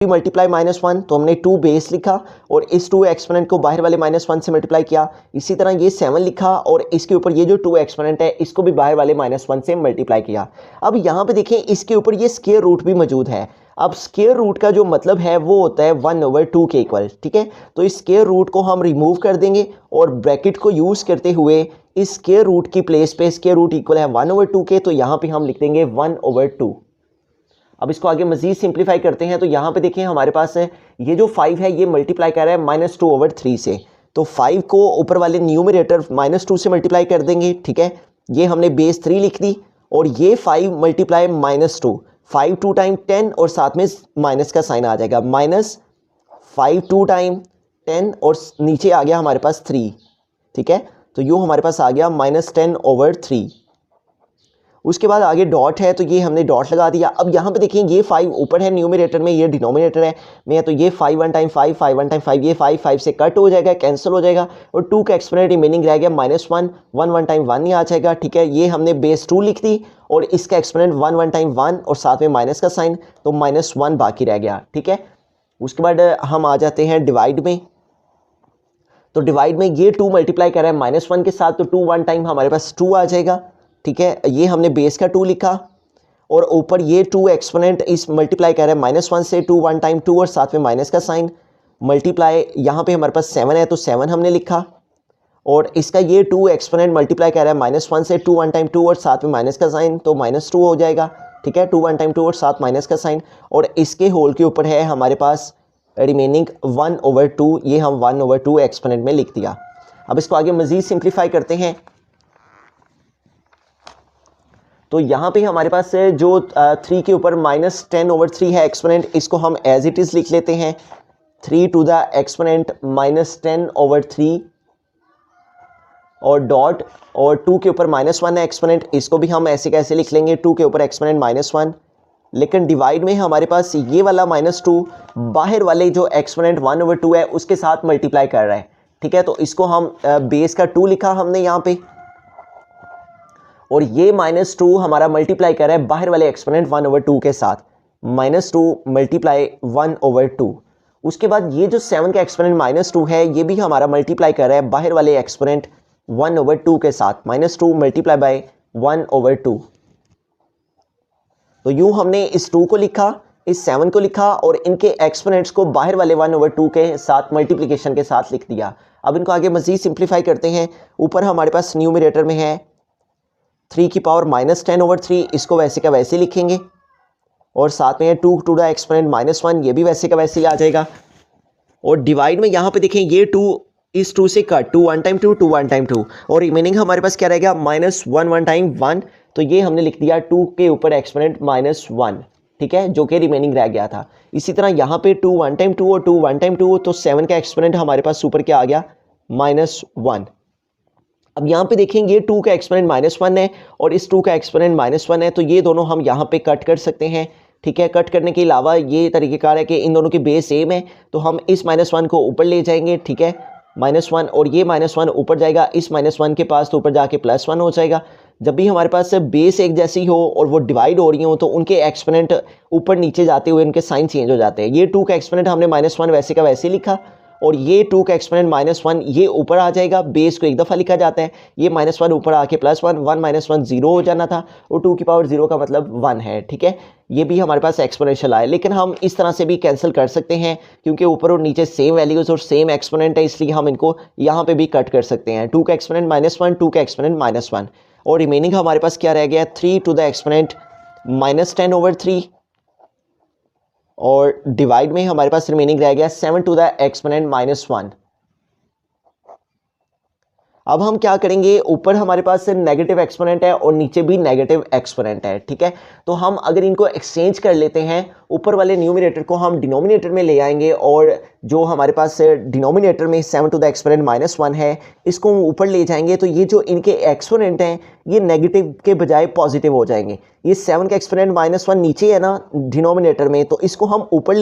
Multiply -1 तो हमने 2 base लिखा और इस 2 एक्सपोनेंट को बाहर वाले -1 से मल्टीप्लाई किया। इसी तरह ये 7 लिखा और इसके ऊपर ये जो 2 एक्सपोनेंट है इसको भी बाहर वाले -1 से मल्टीप्लाई किया। अब यहाँ पे देखें इसके ऊपर ये स्क्वायर रूट भी मौजूद है। अब स्क्वायर रूट का जो मतलब है वो होता है 1/2 के इक्वल, ठीक है। तो इस स्क्वायर रूट को हम रिमूव कर देंगे और ब्रैकेट को यूज़ करते हुए इस स्क्वायर रूट की प्लेस पे स्क्वायर रूट इक्वल है 1/2 के, तो यहाँ पे हम लिख देंगे 1/2। अब इसको आगे मजीद सिंप्लीफाई करते हैं तो यहाँ पे देखें हमारे पास है ये जो 5 है ये मल्टीप्लाई कर रहा है -2/3 से, तो 5 को ऊपर वाले न्यूमरेटर -2 से मल्टीप्लाई कर देंगे, ठीक है। ये हमने बेस 3 लिख दी और ये 5 मल्टीप्लाई -2, 5 2 टाइम 10 और साथ में माइनस का साइन आ जाएगा, -5 2 टाइम 10 और नीचे आ गया हमारे पास 3, ठीक है। तो यूँ हमारे पास आ गया -10/3। उसके बाद आगे डॉट है तो ये हमने डॉट लगा दिया। अब यहाँ पे देखिए ये 5 ऊपर है न्यूमरेटर में, ये डिनोमिनेटर है में, तो ये 5 1 टाइम 5 5 1 टाइम 5, ये 5 5 से कट हो जाएगा, कैंसिल हो जाएगा और 2 का एक्सपोनेंट रिमेनिंग रह गया -1 1 1 टाइम 1 ही आ जाएगा, ठीक है। ये हमने बेस 2 लिख दी और इसका एक्सपोनेंट 1 1 टाइम 1 और साथ में माइनस का साइन, तो -1 बाकी रह गया, ठीक है। उसके बाद हम आ जाते हैं डिवाइड में। तो डिवाइड में ये 2 मल्टीप्लाई कर रहा है -1 के साथ, तो 2 1 टाइम हमारे पास 2 आ जाएगा, ठीक है। ये हमने बेस का 2 लिखा और ऊपर ये 2 एक्सपोनेंट इस मल्टीप्लाई कर रहा है -1 से, 2 1 टाइम 2 और साथ में माइनस का साइन, मल्टीप्लाई यहाँ पे हमारे पास 7 है तो 7 हमने लिखा और इसका ये 2 एक्सपोनेंट मल्टीप्लाई कर रहा है -1 से, 2 1 टाइम 2 और साथ में माइनस का साइन, तो -2 हो जाएगा, ठीक है। 2 1 टाइम 2 और साथ माइनस का साइन और इसके होल के ऊपर है हमारे पास रिमेनिंग 1/2, ये हम 1/2 एक्सपोनेंट में लिख दिया। अब इसको आगे मजीद सिंप्लीफाई करते हैं तो यहाँ पे हमारे पास जो 3 के ऊपर -10/3 है एक्सपोनेंट, इसको हम एज इट इज़ लिख लेते हैं 3 टू द एक्सपोनेंट -10/3 और डॉट और 2 के ऊपर -1 है एक्सपोनेंट, इसको भी हम ऐसे कैसे लिख लेंगे 2 के ऊपर एक्सपोनेंट -1। लेकिन डिवाइड में हमारे पास ये वाला -2 बाहर वाले जो एक्सपोनेंट 1/2 है उसके साथ मल्टीप्लाई कर रहा है, ठीक है। तो इसको हम बेस का 2 लिखा हमने यहाँ पे और ये -2 हमारा मल्टीप्लाई कर रहा है बाहर वाले एक्सपोनेंट 1/2 के साथ, -2 मल्टीप्लाई 1/2। उसके बाद ये जो 7 का एक्सपोनेंट -2 है ये भी हमारा मल्टीप्लाई कर रहा है बाहर वाले एक्सपोनेंट 1/2 के साथ, -2 मल्टीप्लाई बाय 1/2। तो यूं हमने इस 2 को लिखा, इस 7 को लिखा और इनके एक्सपोनेंट्स को बाहर वाले 1/2 के साथ मल्टीप्लिकेशन के साथ लिख दिया। अब इनको आगे मजीद सिंप्लीफाई करते हैं। ऊपर हमारे पास न्यूमरेटर में है 3 की पावर -10/3, इसको वैसे का वैसे लिखेंगे और साथ में 2 टू द एक्सपोनेंट -1, ये भी वैसे का वैसे ही आ जाएगा। और डिवाइड में यहाँ पे देखें ये 2 इस 2 से कट, 2 1 टाइम 2 2 1 टाइम 2 और रिमेनिंग हमारे पास क्या रहेगा -1 1 टाइम 1, तो ये हमने लिख दिया 2 के ऊपर एक्सपोनेंट -1, ठीक है, जो कि रिमेनिंग रह गया था। इसी तरह यहाँ पे 2 1 टाइम 2 और 2 1 टाइम 2, तो 7 का एक्सपोनेंट हमारे पास ऊपर क्या आ गया -1। अब यहाँ पे देखेंगे ये 2 का एक्सपोनेंट -1 है और इस 2 का एक्सपोनेंट -1 है, तो ये दोनों हम यहाँ पे कट कर सकते हैं, ठीक है। कट करने के अलावा ये तरीक़ेकार है कि इन दोनों की बेस सेम है, तो हम इस -1 को ऊपर ले जाएंगे, ठीक है, -1 और ये -1 ऊपर जाएगा इस -1 के पास, तो ऊपर जाके +1 हो जाएगा। जब भी हमारे पास बेस एक जैसी हो और वो डिवाइड हो रही हो तो उनके एक्सपोनेंट ऊपर नीचे जाते हुए उनके साइन चेंज हो जाते हैं। ये 2 का एक्सपोनेंट हमने -1 वैसे का वैसे लिखा और ये 2 का एक्सपोनेंट -1 ये ऊपर आ जाएगा, बेस को एक दफ़ा लिखा जाता है, ये -1 ऊपर आके +1, 1 -1 0 हो जाना था और 2 की पावर 0 का मतलब 1 है, ठीक है। ये भी हमारे पास एक्सपोनेंशियल आए, लेकिन हम इस तरह से भी कैंसिल कर सकते हैं क्योंकि ऊपर और नीचे सेम वैल्यूज़ और सेम एक्सपोनेंट है, इसलिए हम इनको यहाँ पे भी कट कर सकते हैं। 2 का एक्सपोनेंट -1, 2 का एक्सपोनेंट -1 और रिमेनिंग हमारे पास क्या रह गया 3 टू द एक्सपोनेंट -10/3 और डिवाइड में हमारे पास रिमेनिंग रह गया 7 टू द एक्सपोनेंट -1। अब हम क्या करेंगे, ऊपर हमारे पास नेगेटिव एक्सपोनेंट है और नीचे भी नेगेटिव एक्सपोनेंट है, ठीक है। तो हम अगर इनको एक्सचेंज कर लेते हैं, ऊपर वाले न्यूमरेटर को हम डिनोमिनेटर में ले आएंगे और जो हमारे पास डिनोमिनेटर में 7 टू द एक्सपोनेंट -1 है इसको ऊपर ले जाएंगे, तो ये जो इनके एक्सपोनेंट हैं ये नेगेटिव के बजाय पॉजिटिव हो जाएंगे। ये 7 का एक्सपोनेंट -1 नीचे है ना डिनोमिनेटर में, तो इसको हम ऊपर